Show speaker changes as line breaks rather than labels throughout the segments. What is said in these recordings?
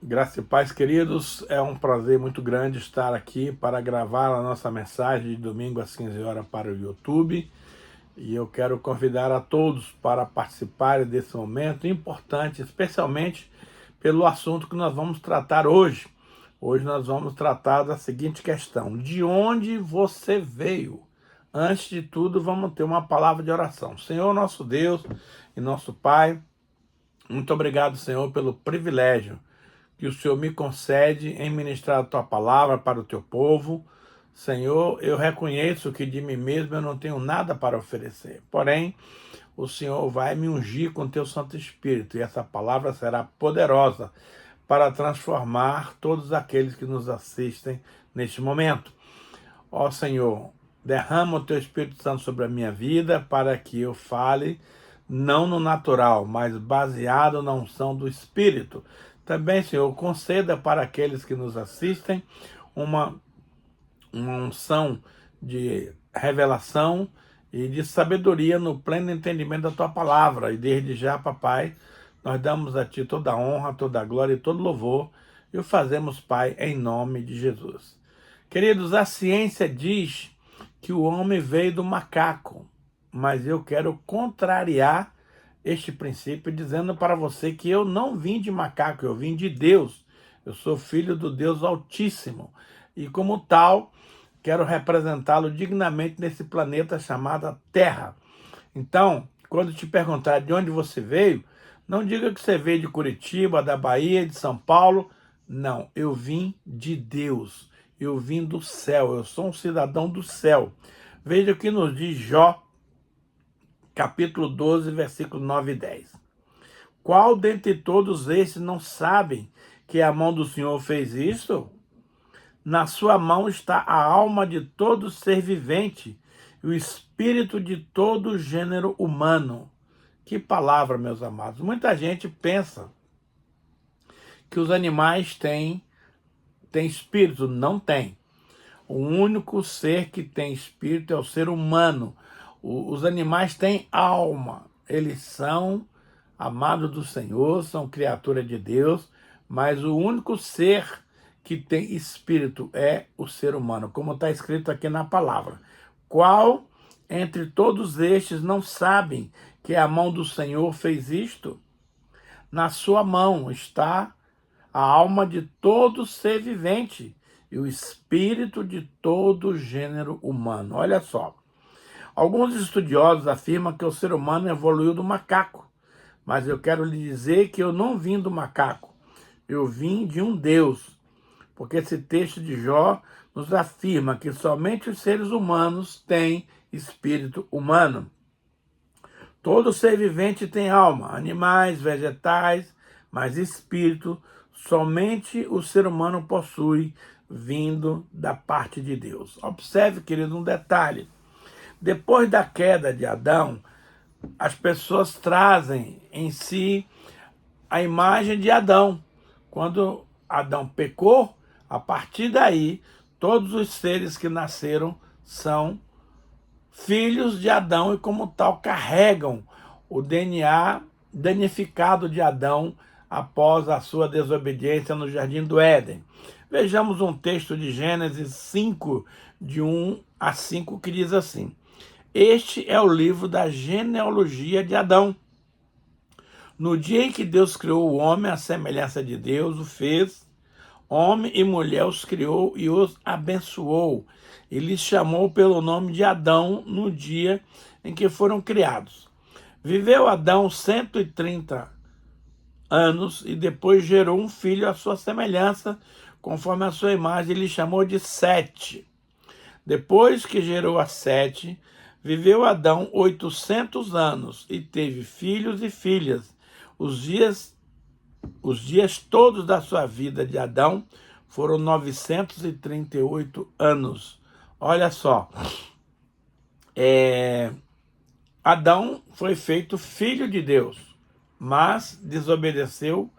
Graça e paz, queridos. É um prazer muito grande estar aqui para gravar a nossa mensagem de domingo às 15 horas para o YouTube. E eu quero convidar a todos para participarem desse momento importante, especialmente pelo assunto que nós vamos tratar hoje. Hoje nós vamos tratar da seguinte questão: de onde você veio? Antes de tudo, vamos ter uma palavra de oração. Senhor, nosso Deus e nosso Pai, muito obrigado, Senhor, pelo privilégio que o Senhor me concede em ministrar a Tua palavra para o Teu povo. Senhor, eu reconheço que de mim mesmo eu não tenho nada para oferecer. Porém, o Senhor vai me ungir com Teu Santo Espírito e essa palavra será poderosa para transformar todos aqueles que nos assistem neste momento. Ó Senhor, derrama o Teu Espírito Santo sobre a minha vida para que eu fale não no natural, mas baseado na unção do Espírito. Também, Senhor, conceda para aqueles que nos assistem uma unção de revelação e de sabedoria no pleno entendimento da Tua palavra. E desde já, Papai, nós damos a Ti toda a honra, toda a glória e todo louvor e o fazemos, Pai, em nome de Jesus. Queridos, a ciência diz que o homem veio do macaco, mas eu quero contrariar este princípio dizendo para você que eu não vim de macaco, eu vim de Deus. Eu sou filho do Deus Altíssimo e como tal quero representá-lo dignamente nesse planeta chamado Terra. Então, quando te perguntar de onde você veio, não diga que você veio de Curitiba, da Bahia, de São Paulo. Não, eu vim de Deus. Eu vim do céu, eu sou um cidadão do céu. Veja o que nos diz Jó, capítulo 12, versículo 9 e 10. Qual dentre todos estes não sabem que a mão do Senhor fez isto? Na sua mão está a alma de todo ser vivente e o espírito de todo gênero humano. Que palavra, meus amados. Muita gente pensa que os animais têm espírito. Não tem. O único ser que tem espírito é o ser humano. Os animais têm alma. Eles são amados do Senhor, são criatura de Deus, mas o único ser que tem espírito é o ser humano, como está escrito aqui na palavra. Qual entre todos estes não sabem que a mão do Senhor fez isto? Na sua mão está a alma de todo ser vivente e o espírito de todo gênero humano. Olha só, alguns estudiosos afirmam que o ser humano evoluiu do macaco, mas eu quero lhe dizer que eu não vim do macaco, eu vim de um Deus, porque esse texto de Jó nos afirma que somente os seres humanos têm espírito humano. Todo ser vivente tem alma, animais, vegetais, mas espírito somente o ser humano possui, vindo da parte de Deus. Observe, querido, um detalhe. Depois da queda de Adão, as pessoas trazem em si a imagem de Adão. Quando Adão pecou, a partir daí, todos os seres que nasceram são filhos de Adão e, como tal, carregam o DNA danificado de Adão após a sua desobediência no Jardim do Éden. Vejamos um texto de Gênesis 5, de 1 a 5, que diz assim: Este é o livro da genealogia de Adão. No dia em que Deus criou o homem, à semelhança de Deus o fez, homem e mulher os criou e os abençoou. E lhes chamou pelo nome de Adão no dia em que foram criados. Viveu Adão 130 anos e depois gerou um filho à sua semelhança, conforme a sua imagem, ele chamou de Sete. Depois que gerou a Sete, viveu Adão 800 anos e teve filhos e filhas. Os dias todos da sua vida de Adão foram 938 anos. Olha só, Adão foi feito filho de Deus, mas desobedeceu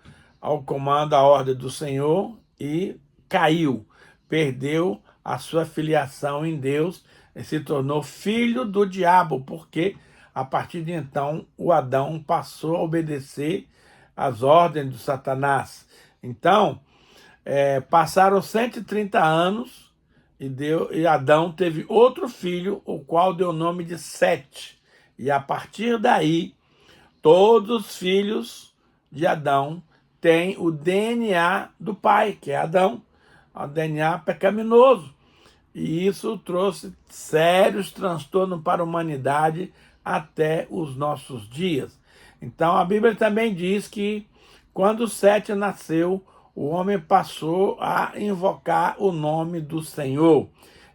ao comando, à ordem do Senhor e caiu, perdeu a sua filiação em Deus e se tornou filho do diabo, porque a partir de então o Adão passou a obedecer às ordens de Satanás. Então, passaram 130 anos e Adão teve outro filho, o qual deu o nome de Sete. E a partir daí, todos os filhos de Adão têm o DNA do pai, que é Adão, o DNA pecaminoso. E isso trouxe sérios transtornos para a humanidade até os nossos dias. Então a Bíblia também diz que quando Sete nasceu, o homem passou a invocar o nome do Senhor.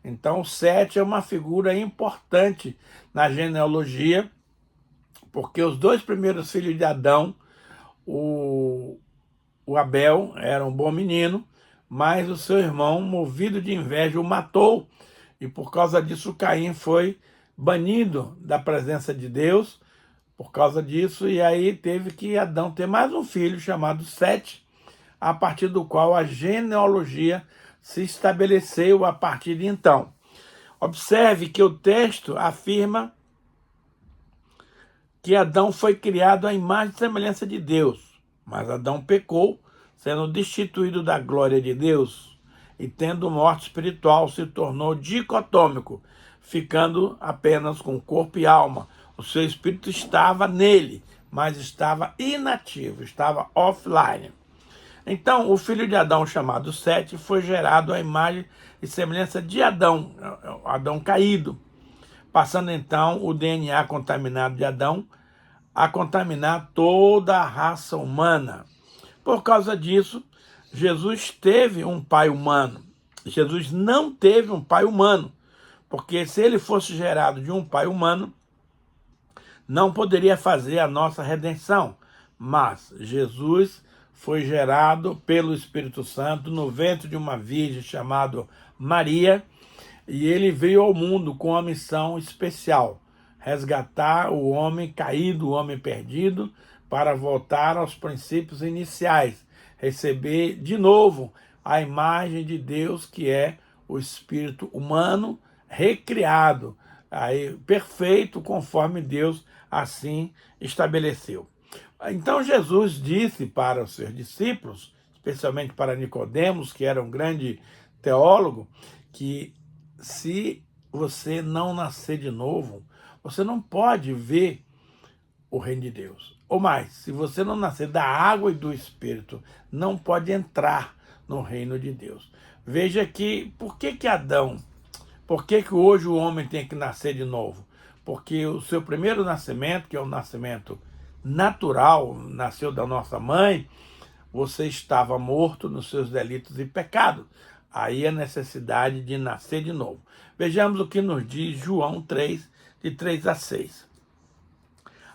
Então Sete é uma figura importante na genealogia, porque os dois primeiros filhos de Adão, o Abel, era um bom menino, mas o seu irmão, movido de inveja, o matou. E por causa disso, Caim foi banido da presença de Deus, por causa disso, e aí teve que Adão ter mais um filho chamado Sete, a partir do qual a genealogia se estabeleceu a partir de então. Observe que o texto afirma que Adão foi criado à imagem e semelhança de Deus, mas Adão pecou, sendo destituído da glória de Deus e tendo morte espiritual, se tornou dicotômico, ficando apenas com corpo e alma. O seu espírito estava nele, mas estava inativo, estava offline. Então, o filho de Adão, chamado Sete, foi gerado à imagem e semelhança de Adão, Adão caído, passando então o DNA contaminado de Adão a contaminar toda a raça humana. Por causa disso, Jesus teve um pai humano. Jesus não teve um pai humano, porque se ele fosse gerado de um pai humano, não poderia fazer a nossa redenção. Mas Jesus foi gerado pelo Espírito Santo no ventre de uma virgem chamada Maria, e ele veio ao mundo com uma missão especial: resgatar o homem caído, o homem perdido, para voltar aos princípios iniciais, receber de novo a imagem de Deus, que é o espírito humano recriado, aí, perfeito, conforme Deus assim estabeleceu. Então Jesus disse para os seus discípulos, especialmente para Nicodemos, que era um grande teólogo, que se você não nascer de novo, você não pode ver o reino de Deus. Ou mais, se você não nascer da água e do Espírito, não pode entrar no reino de Deus. Veja que, por que Adão, por que hoje o homem tem que nascer de novo? Porque o seu primeiro nascimento, que é o nascimento natural, nasceu da nossa mãe, você estava morto nos seus delitos e pecados. Aí a necessidade de nascer de novo. Vejamos o que nos diz João 3, de 3 a 6.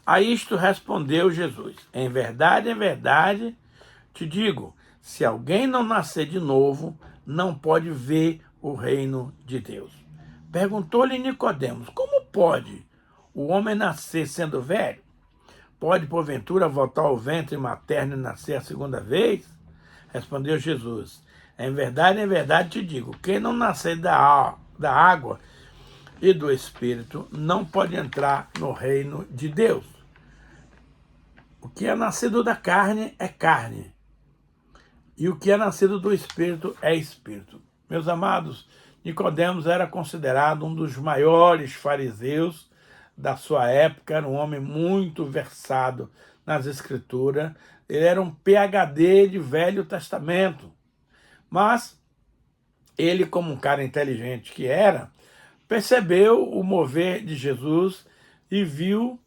A isto respondeu Jesus: em verdade, te digo, se alguém não nascer de novo, não pode ver o reino de Deus. Perguntou-lhe Nicodemos: como pode o homem nascer sendo velho? Pode, porventura, voltar ao ventre materno e nascer a segunda vez? Respondeu Jesus: em verdade te digo, quem não nascer da água e do Espírito não pode entrar no reino de Deus. O que é nascido da carne é carne, e o que é nascido do Espírito é Espírito. Meus amados, Nicodemos era considerado um dos maiores fariseus da sua época, era um homem muito versado nas Escrituras, ele era um PhD de Velho Testamento, mas ele, como um cara inteligente que era, percebeu o mover de Jesus e viu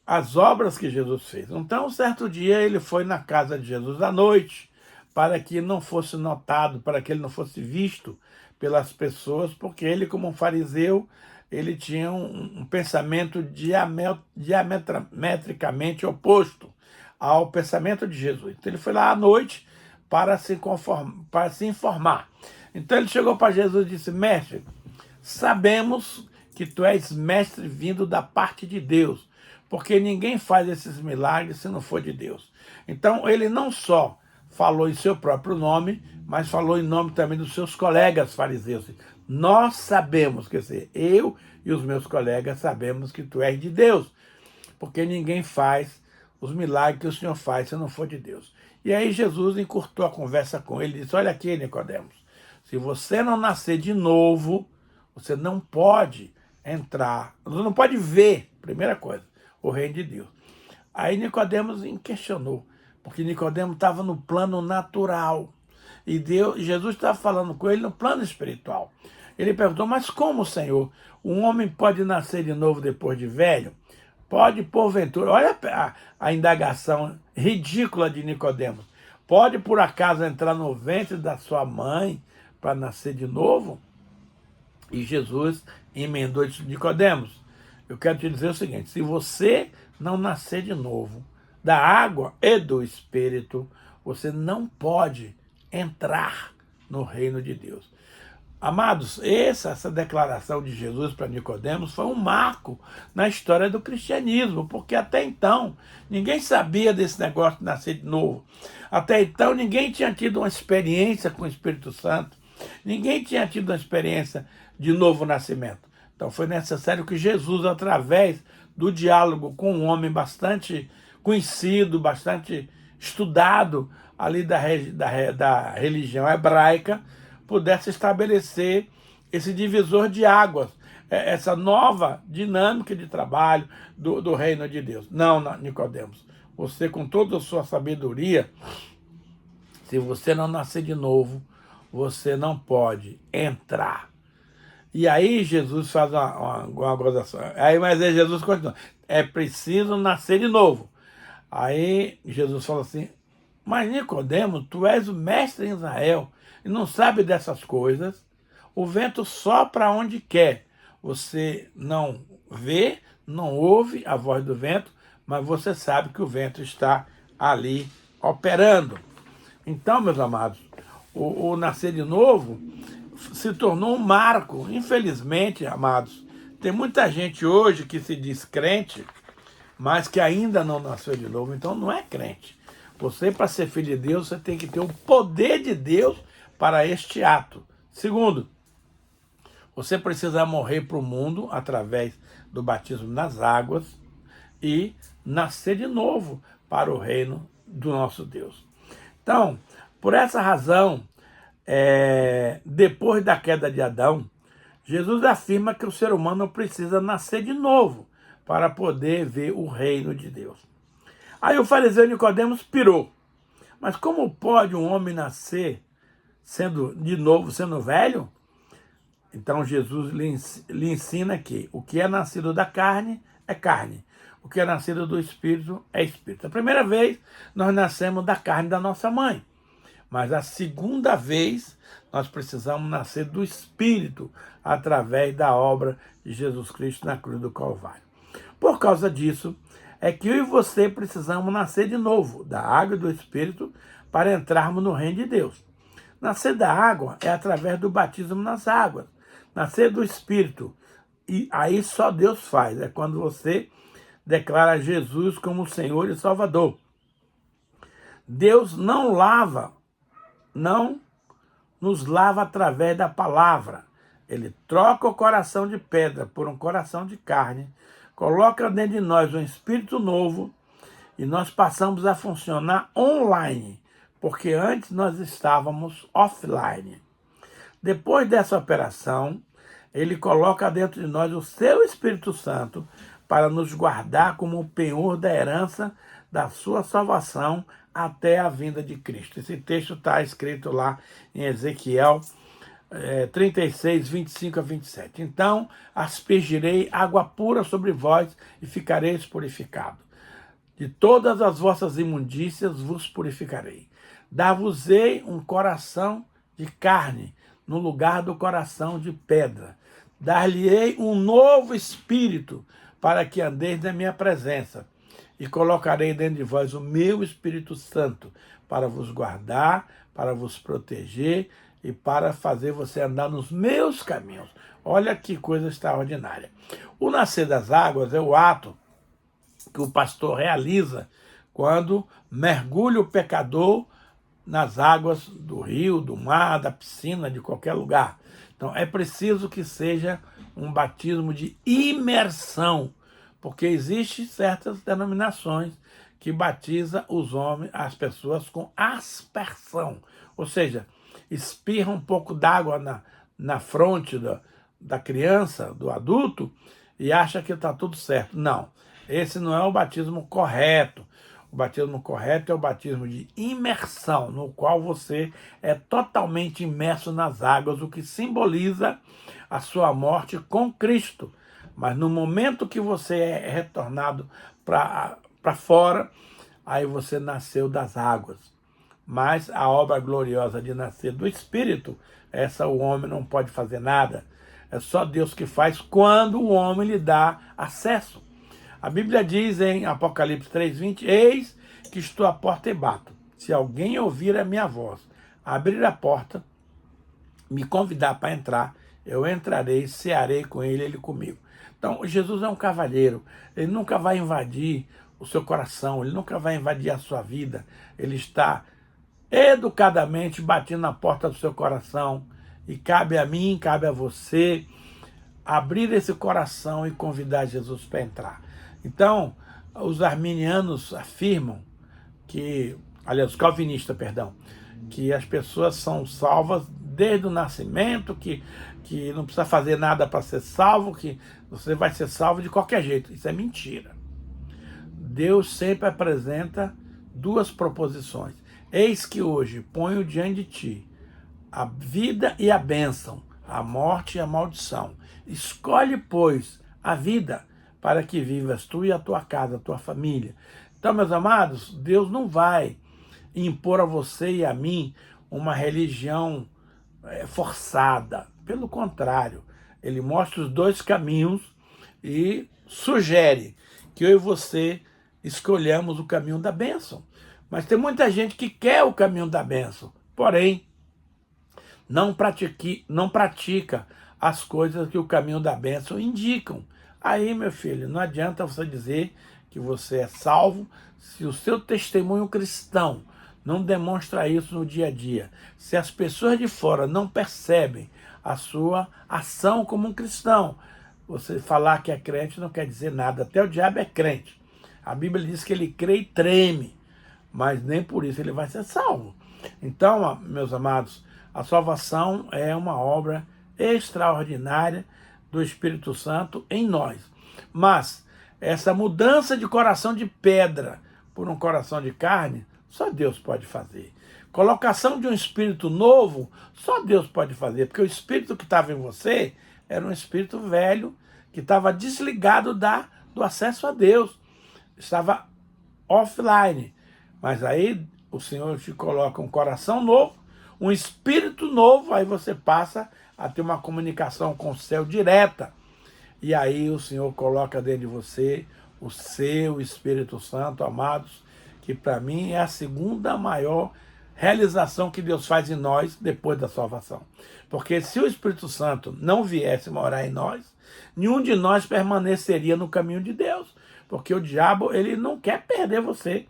as obras que Jesus fez. Então, um certo dia, ele foi na casa de Jesus à noite, para que não fosse notado, para que ele não fosse visto pelas pessoas, porque ele, como um fariseu, ele tinha um pensamento diametricamente oposto ao pensamento de Jesus. Então, ele foi lá à noite para se informar. Então, ele chegou para Jesus e disse: mestre, sabemos que tu és mestre vindo da parte de Deus, porque ninguém faz esses milagres se não for de Deus. Então, ele não só falou em seu próprio nome, mas falou em nome também dos seus colegas fariseus. Nós sabemos, quer dizer, eu e os meus colegas sabemos que tu és de Deus, porque ninguém faz os milagres que o Senhor faz se não for de Deus. E aí Jesus encurtou a conversa com ele e disse, olha aqui, Nicodemos, se você não nascer de novo, você não pode entrar, você não pode ver, primeira coisa, o reino de Deus. Aí Nicodemos questionou, porque Nicodemos estava no plano natural e Jesus estava falando com ele no plano espiritual. Ele perguntou, mas como, Senhor, um homem pode nascer de novo depois de velho? Pode, porventura, olha a indagação ridícula de Nicodemos, pode por acaso entrar no ventre da sua mãe para nascer de novo? E Jesus emendou isso, Nicodemos, eu quero te dizer o seguinte, se você não nascer de novo da água e do Espírito, você não pode entrar no reino de Deus. Amados, essa declaração de Jesus para Nicodemos foi um marco na história do cristianismo, porque até então ninguém sabia desse negócio de nascer de novo. Até então ninguém tinha tido uma experiência com o Espírito Santo, ninguém tinha tido uma experiência de novo nascimento. Então foi necessário que Jesus, através do diálogo com um homem bastante conhecido, bastante estudado ali da religião hebraica, pudesse estabelecer esse divisor de águas, essa nova dinâmica de trabalho do reino de Deus. Não, Nicodemos, você com toda a sua sabedoria, se você não nascer de novo, você não pode entrar. E aí Jesus faz uma gozação. Mas aí Jesus continua, é preciso nascer de novo. Aí Jesus fala assim, mas Nicodemos, tu és o mestre em Israel, e não sabe dessas coisas, o vento sopra onde quer. Você não vê, não ouve a voz do vento, mas você sabe que o vento está ali operando. Então, meus amados, o nascer de novo se tornou um marco. Infelizmente, amados, tem muita gente hoje que se diz crente, mas que ainda não nasceu de novo, então não é crente. Você, para ser filho de Deus, você tem que ter o poder de Deus para este ato. Segundo, você precisa morrer para o mundo através do batismo nas águas e nascer de novo para o reino do nosso Deus. Então, por essa razão, depois da queda de Adão, Jesus afirma que o ser humano precisa nascer de novo para poder ver o reino de Deus. Aí o fariseu Nicodemos pirou. Mas como pode um homem nascer de novo, sendo velho? Então Jesus lhe ensina que o que é nascido da carne é carne. O que é nascido do Espírito é Espírito. A primeira vez nós nascemos da carne da nossa mãe. Mas a segunda vez nós precisamos nascer do Espírito através da obra de Jesus Cristo na cruz do Calvário. Por causa disso, é que eu e você precisamos nascer de novo, da água e do Espírito, para entrarmos no reino de Deus. Nascer da água é através do batismo nas águas. Nascer do Espírito, e aí só Deus faz, é quando você declara Jesus como Senhor e Salvador. Deus não nos lava através da palavra. Ele troca o coração de pedra por um coração de carne, coloca dentro de nós um espírito novo e nós passamos a funcionar online, porque antes nós estávamos offline. Depois dessa operação, ele coloca dentro de nós o seu Espírito Santo para nos guardar como o penhor da herança da sua salvação até a vinda de Cristo. Esse texto está escrito lá em Ezequiel 36, 25 a 27. Então, aspergirei água pura sobre vós e ficareis purificados. De todas as vossas imundícias vos purificarei. Dar-vos-ei um coração de carne no lugar do coração de pedra. Dar-lhe-ei um novo espírito para que andeis na minha presença. E colocarei dentro de vós o meu Espírito Santo para vos guardar, para vos proteger e para fazer você andar nos meus caminhos. Olha que coisa extraordinária. O nascer das águas é o ato que o pastor realiza quando mergulha o pecador nas águas do rio, do mar, da piscina, de qualquer lugar. Então é preciso que seja um batismo de imersão, porque existem certas denominações que batiza os homens, as pessoas com aspersão. Ou seja, espirra um pouco d'água na fronte da criança, do adulto, e acha que está tudo certo. Não, esse não é o batismo correto. O batismo correto é o batismo de imersão, no qual você é totalmente imerso nas águas, o que simboliza a sua morte com Cristo. Mas no momento que você é retornado para fora, aí você nasceu das águas. Mas a obra gloriosa de nascer do Espírito, essa o homem não pode fazer nada. É só Deus que faz quando o homem lhe dá acesso. A Bíblia diz em Apocalipse 3:20, eis que estou à porta e bato. Se alguém ouvir a minha voz, abrir a porta, me convidar para entrar, eu entrarei, cearei com ele, ele comigo. Então, Jesus é um cavalheiro, ele nunca vai invadir o seu coração, ele nunca vai invadir a sua vida, ele está educadamente batendo na porta do seu coração, e cabe a mim, cabe a você, abrir esse coração e convidar Jesus para entrar. Então, os arminianos afirmam que, aliás, os calvinistas, perdão, que as pessoas são salvas desde o nascimento, que não precisa fazer nada para ser salvo, que você vai ser salvo de qualquer jeito. Isso é mentira. Deus sempre apresenta duas proposições. Eis que hoje ponho diante de ti a vida e a bênção, a morte e a maldição. Escolhe, pois, a vida para que vivas tu e a tua casa, a tua família. Então, meus amados, Deus não vai impor a você e a mim uma religião forçada. Pelo contrário, ele mostra os dois caminhos e sugere que eu e você escolhamos o caminho da bênção. Mas tem muita gente que quer o caminho da bênção, porém, não pratica as coisas que o caminho da bênção indicam. Aí, meu filho, não adianta você dizer que você é salvo se o seu testemunho cristão não demonstra isso no dia a dia. Se as pessoas de fora não percebem a sua ação como um cristão, você falar que é crente não quer dizer nada. Até o diabo é crente. A Bíblia diz que ele crê e treme, mas nem por isso ele vai ser salvo. Então, meus amados, a salvação é uma obra extraordinária do Espírito Santo em nós. Mas essa mudança de coração de pedra por um coração de carne, só Deus pode fazer. Colocação de um espírito novo, só Deus pode fazer, porque o espírito que estava em você era um espírito velho, que estava desligado do acesso a Deus, estava offline. Mas aí o Senhor te coloca um coração novo, um espírito novo, aí você passa a ter uma comunicação com o céu direta. E aí o Senhor coloca dentro de você o seu Espírito Santo, amados, que para mim é a segunda maior realização que Deus faz em nós depois da salvação. Porque se o Espírito Santo não viesse morar em nós, nenhum de nós permaneceria no caminho de Deus. Porque o diabo, ele não quer perder você.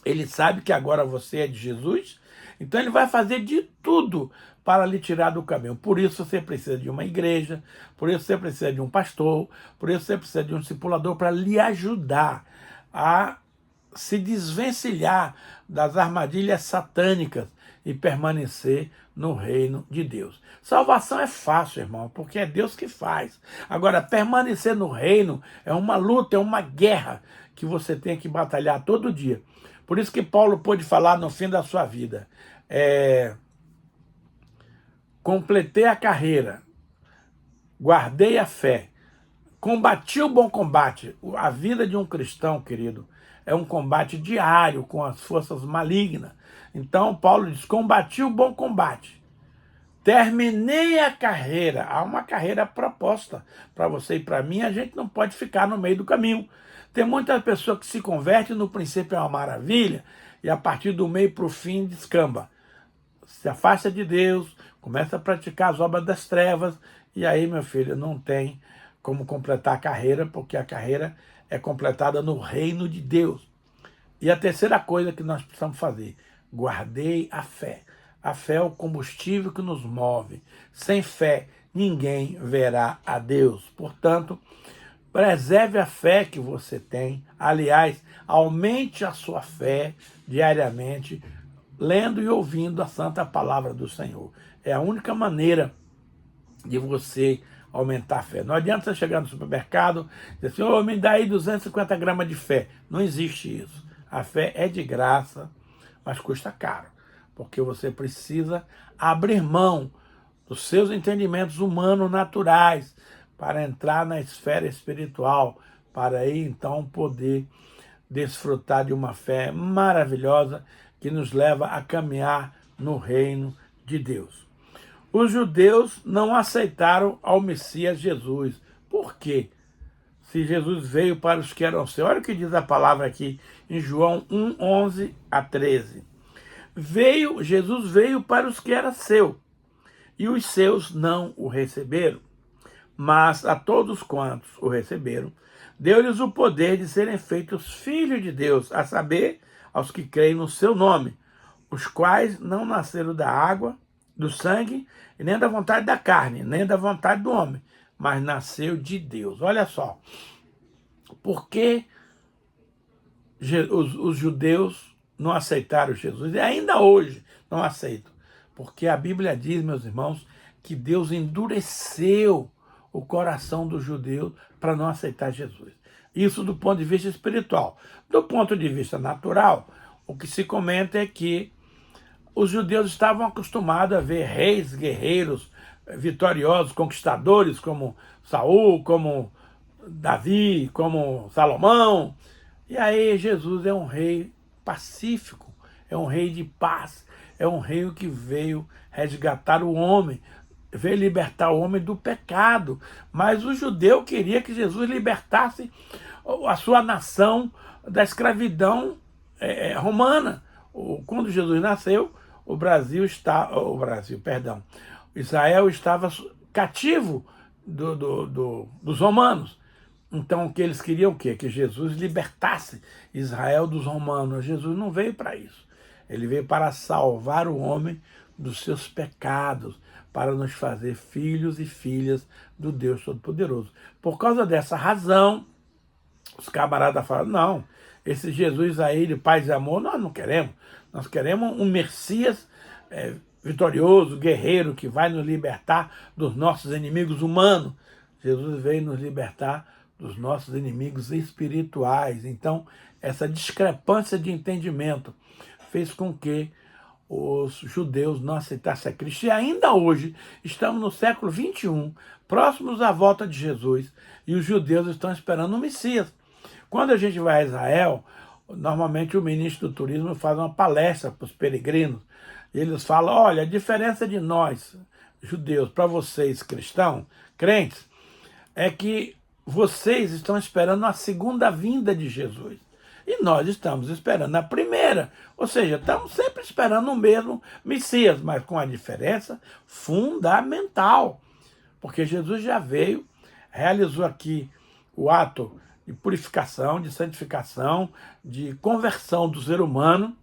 Ele sabe que agora você é de Jesus, então ele vai fazer de tudo para lhe tirar do caminho. Por isso você precisa de uma igreja, por isso você precisa de um pastor, por isso você precisa de um discipulador para lhe ajudar a se desvencilhar das armadilhas satânicas e permanecer no reino de Deus. Salvação é fácil, irmão, porque é Deus que faz. Agora, permanecer no reino é uma luta, é uma guerra que você tem que batalhar todo dia. Por isso que Paulo pôde falar no fim da sua vida, completei a carreira, guardei a fé, combati o bom combate. A vida de um cristão, querido, é um combate diário com as forças malignas. Então, Paulo diz, combati o bom combate, terminei a carreira. Há uma carreira proposta para você e para mim, a gente não pode ficar no meio do caminho. Tem muita pessoa que se converte, no princípio é uma maravilha, e a partir do meio para o fim descamba. Se afasta de Deus, começa a praticar as obras das trevas, e aí, meu filho, não tem como completar a carreira, porque a carreira é completada no reino de Deus. E a terceira coisa que nós precisamos fazer, guardei a fé. A fé é o combustível que nos move. Sem fé, ninguém verá a Deus. Portanto, Preserve a fé que você tem. Aliás, aumente a sua fé diariamente, lendo e ouvindo a santa palavra do Senhor. É a única maneira de você aumentar a fé. Não adianta você chegar no supermercado e dizer assim, me dá aí 250 gramas de fé. Não existe isso. A fé é de graça, mas custa caro, porque você precisa abrir mão dos seus entendimentos humanos naturais para entrar na esfera espiritual, para aí então poder desfrutar de uma fé maravilhosa que nos leva a caminhar no reino de Deus. Os judeus não aceitaram ao Messias Jesus. Por quê? Se Jesus veio para os que eram seus. Olha o que diz a palavra aqui em João 1, 11 a 13. Jesus veio para os que eram seus, e os seus não o receberam. Mas a todos quantos o receberam, deu-lhes o poder de serem feitos filhos de Deus, a saber, aos que creem no seu nome, os quais não nasceram da água, do sangue, e nem da vontade da carne, nem da vontade do homem, mas nasceu de Deus. Olha só, por que os judeus não aceitaram Jesus? E ainda hoje não aceitam. Porque a Bíblia diz, meus irmãos, que Deus endureceu o coração dos judeus para não aceitar Jesus. Isso do ponto de vista espiritual. Do ponto de vista natural, o que se comenta é que os judeus estavam acostumados a ver reis, guerreiros, vitoriosos, conquistadores, como Saul, como Davi, como Salomão. E aí Jesus é um rei pacífico, é um rei de paz, é um rei que veio resgatar o homem, veio libertar o homem do pecado. Mas o judeu queria que Jesus libertasse a sua nação da escravidão romana. Quando Jesus nasceu, Israel estava cativo dos romanos. Então, o que eles queriam o quê? Que Jesus libertasse Israel dos romanos. Jesus não veio para isso. Ele veio para salvar o homem dos seus pecados, para nos fazer filhos e filhas do Deus Todo-Poderoso. Por causa dessa razão, os camaradas falaram, não, esse Jesus aí de paz e amor, nós não queremos. Nós queremos um Messias vitorioso, guerreiro, que vai nos libertar dos nossos inimigos humanos. Jesus veio nos libertar dos nossos inimigos espirituais. Então, essa discrepância de entendimento fez com que os judeus não aceitassem a Cristo. E ainda hoje, estamos no século 21, próximos à volta de Jesus, e os judeus estão esperando o Messias. Quando a gente vai a Israel, normalmente o ministro do turismo faz uma palestra para os peregrinos. E eles falam, olha, a diferença de nós, judeus, para vocês, cristãos, crentes, é que vocês estão esperando a segunda vinda de Jesus. E nós estamos esperando a primeira. Ou seja, estamos sempre esperando o mesmo Messias, mas com a diferença fundamental. Porque Jesus já veio, realizou aqui o ato de purificação, de santificação, de conversão do ser humano,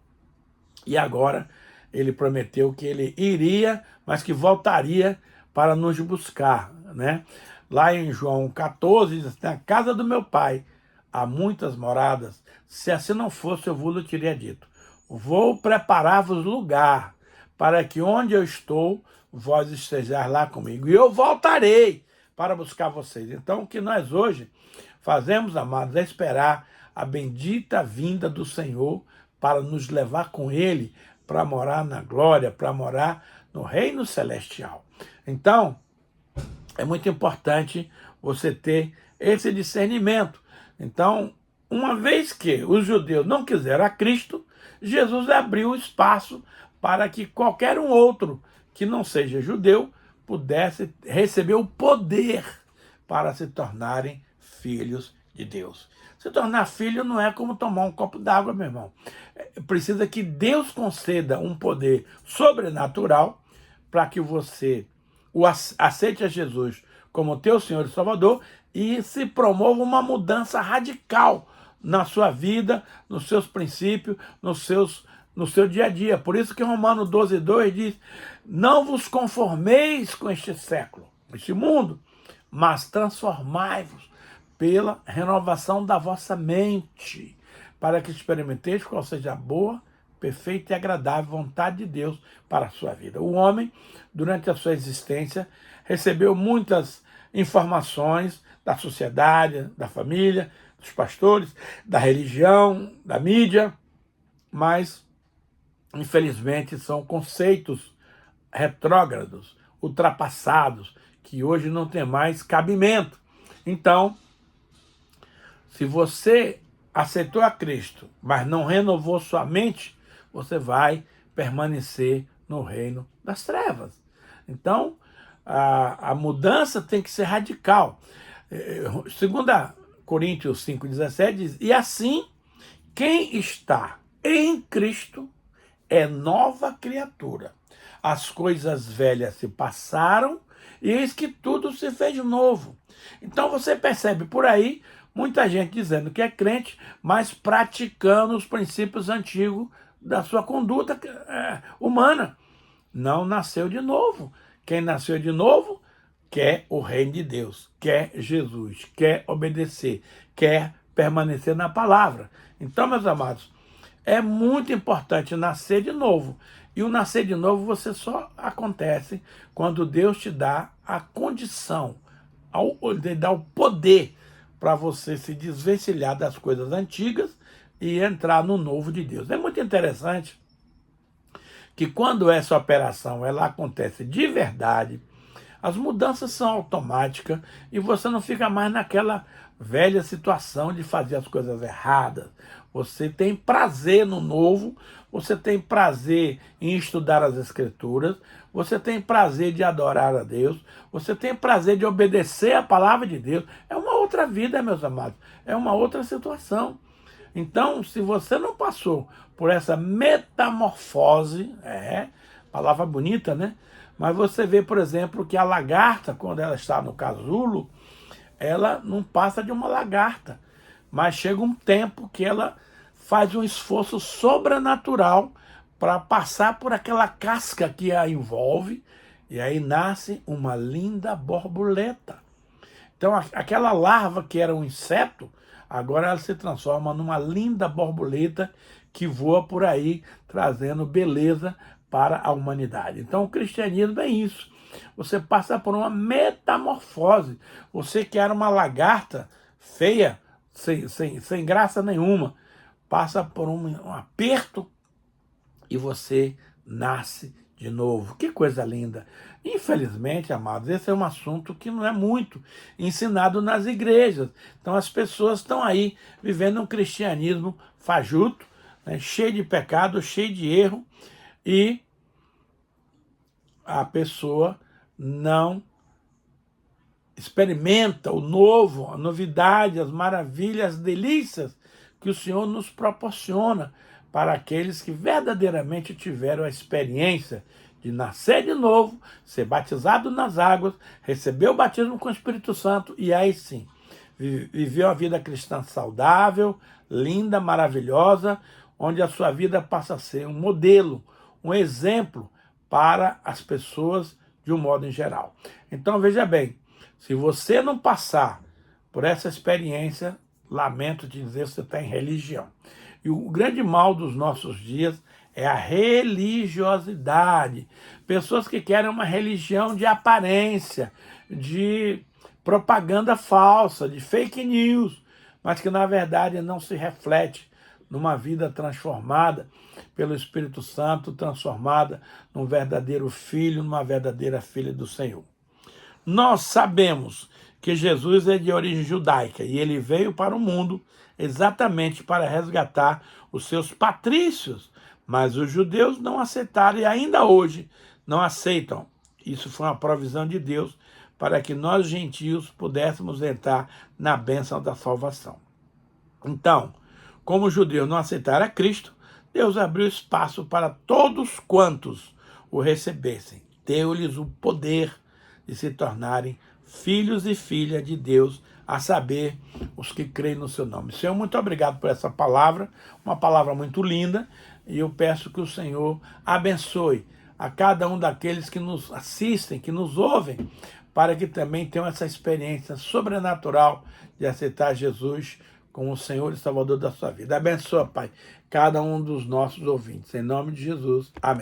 e agora ele prometeu que ele iria, mas que voltaria para nos buscar, né? Lá em João 14, diz assim, na casa do meu pai há muitas moradas, se assim não fosse eu vos teria dito, vou preparar-vos lugar, para que onde eu estou, vós estejais lá comigo, e eu voltarei para buscar vocês. Então o que nós hoje fazemos, amados, é esperar a bendita vinda do Senhor para nos levar com Ele, para morar na glória, para morar no reino celestial. Então, é muito importante você ter esse discernimento. Então, uma vez que os judeus não quiseram a Cristo, Jesus abriu espaço para que qualquer um outro que não seja judeu pudesse receber o poder para se tornarem filhos de Deus. Se tornar filho não é como tomar um copo d'água, meu irmão. Precisa que Deus conceda um poder sobrenatural para que você aceite a Jesus como teu Senhor e Salvador e se promova uma mudança radical na sua vida, nos seus princípios, no seu dia a dia. Por isso que Romanos 12:2 diz, não vos conformeis com este século, este mundo, mas transformai-vos pela renovação da vossa mente, para que experimenteis qual seja a boa, perfeita e agradável vontade de Deus para a sua vida. O homem, durante a sua existência, recebeu muitas informações da sociedade, da família, dos pastores, da religião, da mídia, mas, infelizmente, são conceitos retrógrados, ultrapassados, que hoje não tem mais cabimento. Então, se você aceitou a Cristo, mas não renovou sua mente, você vai permanecer no reino das trevas. Então, a mudança tem que ser radical. 2 Coríntios 5,17 diz, e assim, quem está em Cristo é nova criatura. As coisas velhas se passaram e eis que tudo se fez novo. Então você percebe por aí muita gente dizendo que é crente, mas praticando os princípios antigos da sua conduta humana. Não nasceu de novo. Quem nasceu de novo quer o reino de Deus, quer Jesus, quer obedecer, quer permanecer na palavra. Então, meus amados, é muito importante nascer de novo. E o nascer de novo você só acontece quando Deus te dá a condição, dá o poder para você se desvencilhar das coisas antigas e entrar no novo de Deus. É muito interessante que quando essa operação ela acontece de verdade, as mudanças são automáticas e você não fica mais naquela velha situação de fazer as coisas erradas. Você tem prazer no novo, você tem prazer em estudar as Escrituras, você tem prazer de adorar a Deus, você tem prazer de obedecer a palavra de Deus. É uma outra vida, meus amados, é uma outra situação. Então, se você não passou por essa metamorfose, palavra bonita, né? Mas você vê, por exemplo, que a lagarta, quando ela está no casulo, ela não passa de uma lagarta. Mas chega um tempo que ela faz um esforço sobrenatural para passar por aquela casca que a envolve, e aí nasce uma linda borboleta. Então, aquela larva que era um inseto, agora ela se transforma numa linda borboleta que voa por aí, trazendo beleza para a humanidade. Então, o cristianismo é isso. Você passa por uma metamorfose. Você que era uma lagarta feia, sem graça nenhuma, passa por um aperto e você nasce de novo. Que coisa linda. Infelizmente, amados, esse é um assunto que não é muito ensinado nas igrejas. Então as pessoas estão aí vivendo um cristianismo fajuto, né, cheio de pecado, cheio de erro, e a pessoa não experimenta o novo, a novidade, as maravilhas, as delícias que o Senhor nos proporciona para aqueles que verdadeiramente tiveram a experiência de nascer de novo, ser batizado nas águas, receber o batismo com o Espírito Santo e aí sim, viver uma vida cristã saudável, linda, maravilhosa, onde a sua vida passa a ser um modelo, um exemplo para as pessoas de um modo em geral. Então veja bem, se você não passar por essa experiência, lamento te dizer que você está em religião. E o grande mal dos nossos dias é a religiosidade. Pessoas que querem uma religião de aparência, de propaganda falsa, de fake news, mas que na verdade não se reflete numa vida transformada pelo Espírito Santo, transformada num verdadeiro filho, numa verdadeira filha do Senhor. Nós sabemos que Jesus é de origem judaica e ele veio para o mundo exatamente para resgatar os seus patrícios, mas os judeus não aceitaram e ainda hoje não aceitam. Isso foi uma provisão de Deus para que nós gentios pudéssemos entrar na bênção da salvação. Então, como os judeus não aceitaram a Cristo, Deus abriu espaço para todos quantos o recebessem. Deu-lhes o poder de se tornarem filhos e filhas de Deus, a saber, os que creem no seu nome. Senhor, muito obrigado por essa palavra, uma palavra muito linda, e eu peço que o Senhor abençoe a cada um daqueles que nos assistem, que nos ouvem, para que também tenham essa experiência sobrenatural de aceitar Jesus como o Senhor e Salvador da sua vida. Abençoa, Pai, cada um dos nossos ouvintes. Em nome de Jesus. Amém.